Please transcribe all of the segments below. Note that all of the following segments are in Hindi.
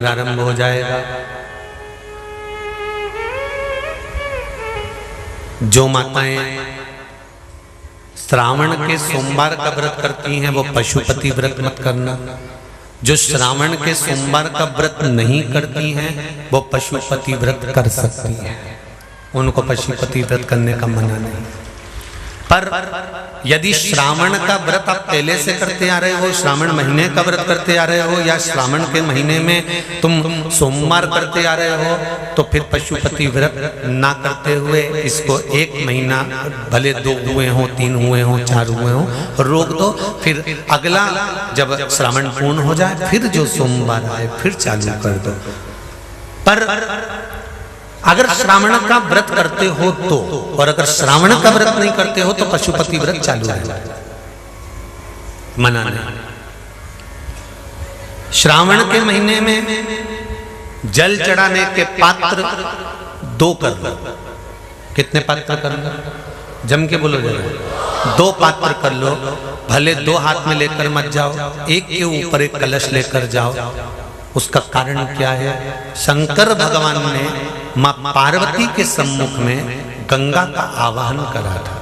प्रारंभ हो जाएगा। जो माताएं श्रावण के सोमवार का व्रत करती हैं वो पशुपति व्रत मत करना। जो श्रावण के सोमवार का व्रत नहीं करती हैं वो पशुपति व्रत कर सकती हैं, उनको पशुपति व्रत करने का मना नहीं। पर यदि श्रावण का व्रत आप पहले से करते आ रहे हो, श्रावण महीने का व्रत करते आ रहे हो, या श्रावण के महीने में तुम सोमवार करते आ रहे हो, तो फिर पशुपति व्रत ना करते हुए इसको 1 महीना, भले 2 हुए हो, 3 हुए हो, 4 हुए हो, रोक दो। फिर अगला जब श्रावण पूर्ण हो जाए फिर जो सोमवार आए फिर चालू कर दो। पर अगर श्रावण का व्रत करते हो तो, और अगर श्रावण का व्रत नहीं करते हो तो पशुपति व्रत चालू है, मना नहीं। श्रावण के महीने में जल चढ़ाने के पात्र 2 कर लो। कितने पात्र कर लो? जम के बोलो जरा। 2 पात्र कर लो, भले 2 हाथ में लेकर मत जाओ, एक के ऊपर एक कलश लेकर जाओ। उसका कारण क्या है? शंकर भगवान ने मां पार्वती के सम्मुख में गंगा का आवाहन करा था।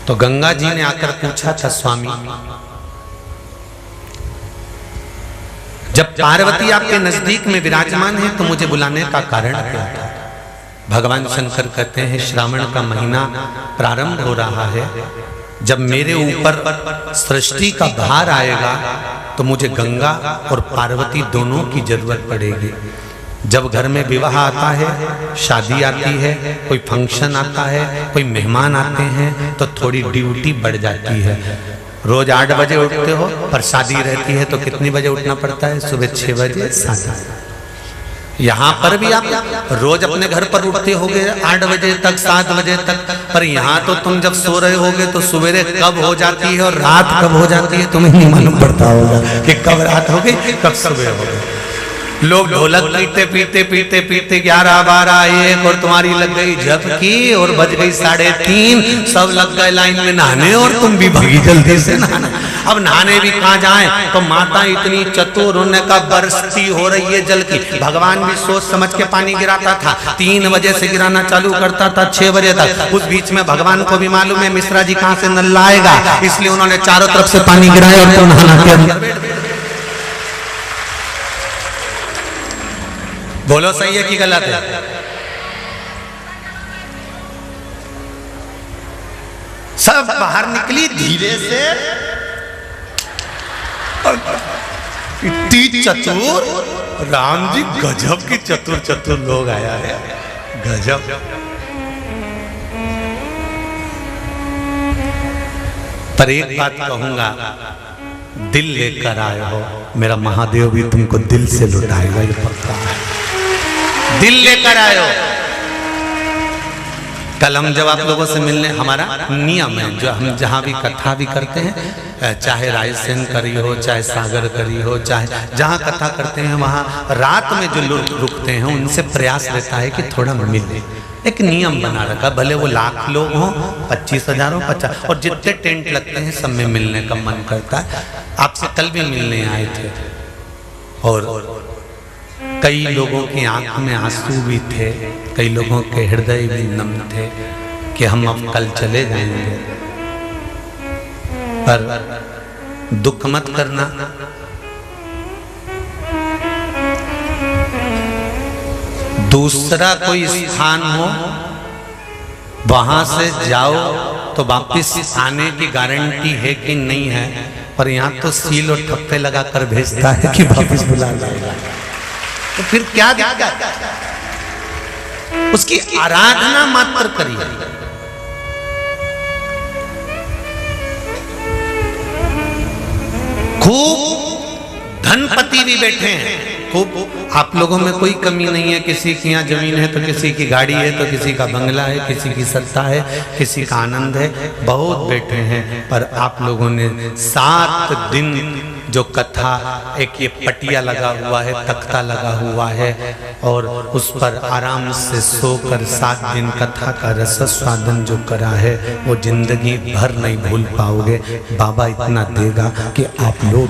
तो गंगा जी ने आकर पूछा था, स्वामी जब पार्वती आपके नजदीक में विराजमान है तो मुझे बुलाने का कारण क्या था? भगवान शंकर कहते हैं, श्रावण का महीना प्रारंभ हो रहा है, जब मेरे ऊपर सृष्टि का भार आएगा तो मुझे गंगा और पार्वती दोनों की जरूरत पड़ेगी। जब घर में विवाह आता है, शादी आती है, कोई फंक्शन आता है, कोई मेहमान आते हैं, तो थोड़ी ड्यूटी बढ़ जाती है। रोज 8 बजे उठते हो, पर शादी रहती है तो कितनी बजे उठना पड़ता है? सुबह 6 बजे 7। यहाँ पर भी आप रोज अपने घर पर उठते होगे 8 बजे तक, 7 बजे तक, पर यहाँ तो तुम जब सो रहे होगे तो सवेरे कब हो जाती है और रात कब हो जाती है तुम्हें नहीं मालूम पड़ता होगा कि कब रात हो गई कब सुबह हो गई। लोग ढोलक पीते पीते पीते पीते 11, 12, 1 और तुम्हारी लग गई झपकी और बज गई 3:30, सब लग गए लाइन में नहाने और तुम भी भागी जल्दी से नहाने। अब नहाने भी कहाँ जाएं? तो माता इतनी चतुर, उन्हें का बरसती हो रही है जल की। भगवान भी सोच समझ के पानी गिराता था, 3 बजे से गिराना चालू करता था 6 बजे तक। उस बीच में भगवान को भी मालूम है मिश्रा जी कहाँ से नल लाएगा, इसलिए उन्होंने चारों तरफ से पानी गिराया और तो नहाना के अंदर। बोलो सही है कि गलत है? सब बाहर निकली धीरे से, इतनी चतुर, राम जी गजब की चतुर लोग आया है, गजब। पर एक बात कहूंगा, दिल लेकर आए हो, मेरा महादेव भी तुमको दिल से लुटाएगा, ये पक्का है। दिल लेकर आयो। कल हम जब आप लोगों से मिलने, हमारा नियम है, जो हम जहाँ भी कथा भी करते हैं, चाहे रायसेन करी हो, चाहे सागर करी हो, चाहे जहाँ कथा करते हैं वहाँ रात में जो लोग रुकते हैं उनसे प्रयास रहता है कि थोड़ा मिले। एक नियम बना रखा, भले वो 1,00,000 लोग हों, 25,000 हो, 50, और जितने टेंट लगते हैं सब में मिलने का मन करता है। आपसे कल भी मिलने आए थे और कई लोगों की आंख में आंसू भी थे, कई लोगों के हृदय भी नम थे कि हम अब कल चले जाएंगे। पर दुख मत करना, दूसरा कोई स्थान हो वहां से जाओ तो वापिस आने की गारंटी है कि नहीं है, पर यहाँ तो सील और ठप्पे लगाकर भेजता है कि वापिस बुला लाएगा। तो फिर क्या दिक्कत? उसकी आराधना मात्र करिए। खूब धनपति भी बैठे हैं, खूब, आप लोगों में कोई कमी नहीं है। किसी की यहाँ जमीन है तो किसी की गाड़ी है, तो किसी का बंगला है, किसी की सत्ता है, किसी का आनंद है, बहुत बैठे हैं। पर आप लोगों ने 7 दिन जो कथा, एक ये पटिया लगा हुआ है, तख्ता लगा हुआ है, और उस पर आराम से सोकर 7 दिन कथा का रसस्वादन जो करा है वो जिंदगी भर नहीं भूल पाओगे। बाबा इतना देगा कि आप लोग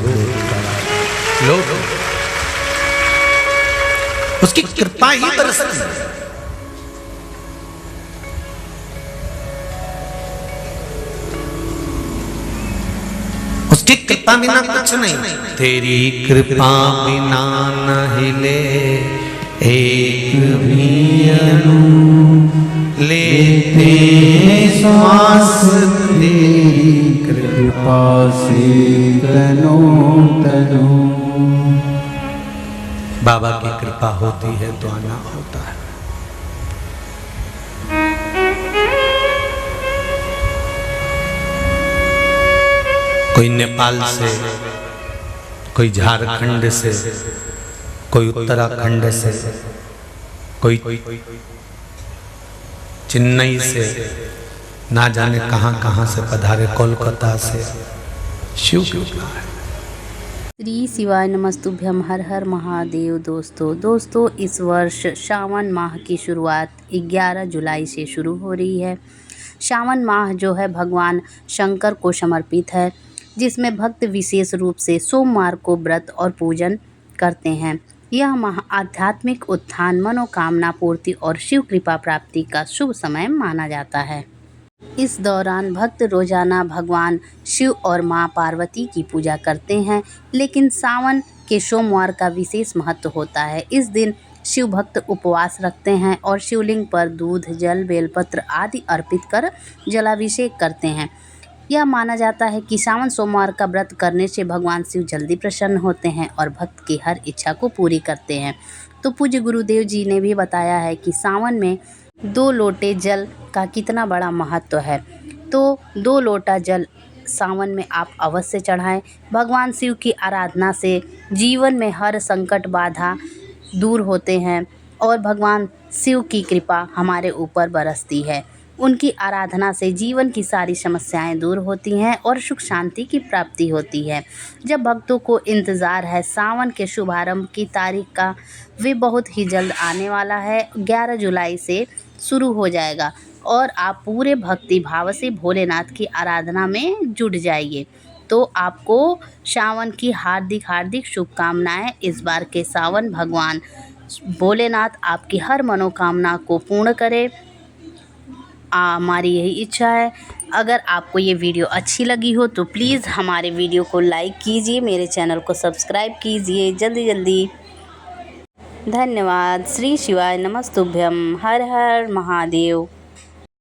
उसकी कृपा ही बरसती है। उसकी कृपा बिना कुछ नहीं। तेरी कृपा बिना न हिले एक भी अणु, लेते श्वास तेरी कृपा से तनो तनो। बाबा की कृपा होती है तो आना होता है। कोई नेपाल से, कोई झारखंड से, कोई उत्तराखंड से, कोई चेन्नई से, ना जाने कहां कहां से पधारे, कोलकाता से। शिव कृपा है। श्री शिवाय नमस्तुभ्यम। हर हर महादेव। दोस्तों इस वर्ष सावन माह की शुरुआत 11 जुलाई से शुरू हो रही है। सावन माह जो है भगवान शंकर को समर्पित है, जिसमें भक्त विशेष रूप से सोमवार को व्रत और पूजन करते हैं। यह माह आध्यात्मिक उत्थान, मनोकामना पूर्ति और शिव कृपा प्राप्ति का शुभ समय माना जाता है। इस दौरान भक्त रोजाना भगवान शिव और मां पार्वती की पूजा करते हैं, लेकिन सावन के सोमवार का विशेष महत्व होता है। इस दिन शिव भक्त उपवास रखते हैं और शिवलिंग पर दूध, जल, बेलपत्र आदि अर्पित कर जलाभिषेक करते हैं। यह माना जाता है कि सावन सोमवार का व्रत करने से भगवान शिव जल्दी प्रसन्न होते हैं और भक्त की हर इच्छा को पूरी करते हैं। तो पूज्य गुरुदेव जी ने भी बताया है कि सावन में 2 लोटे जल का कितना बड़ा महत्व है। तो 2 लोटा जल सावन में आप अवश्य चढ़ाएं। भगवान शिव की आराधना से जीवन में हर संकट बाधा दूर होते हैं और भगवान शिव की कृपा हमारे ऊपर बरसती है। उनकी आराधना से जीवन की सारी समस्याएं दूर होती हैं और सुख शांति की प्राप्ति होती है। जब भक्तों को इंतज़ार है सावन के शुभारंभ की तारीख का, वे बहुत ही जल्द आने वाला है। 11 जुलाई से शुरू हो जाएगा और आप पूरे भक्ति भाव से भोलेनाथ की आराधना में जुट जाइए। तो आपको सावन की हार्दिक शुभकामनाएं। इस बार के सावन भगवान भोलेनाथ आपकी हर मनोकामना को पूर्ण करे, हमारी यही इच्छा है। अगर आपको ये वीडियो अच्छी लगी हो तो प्लीज़ हमारे वीडियो को लाइक कीजिए, मेरे चैनल को सब्सक्राइब कीजिए जल्दी। धन्यवाद। श्री शिवाय नमस्तुभ्यम। हर हर महादेव।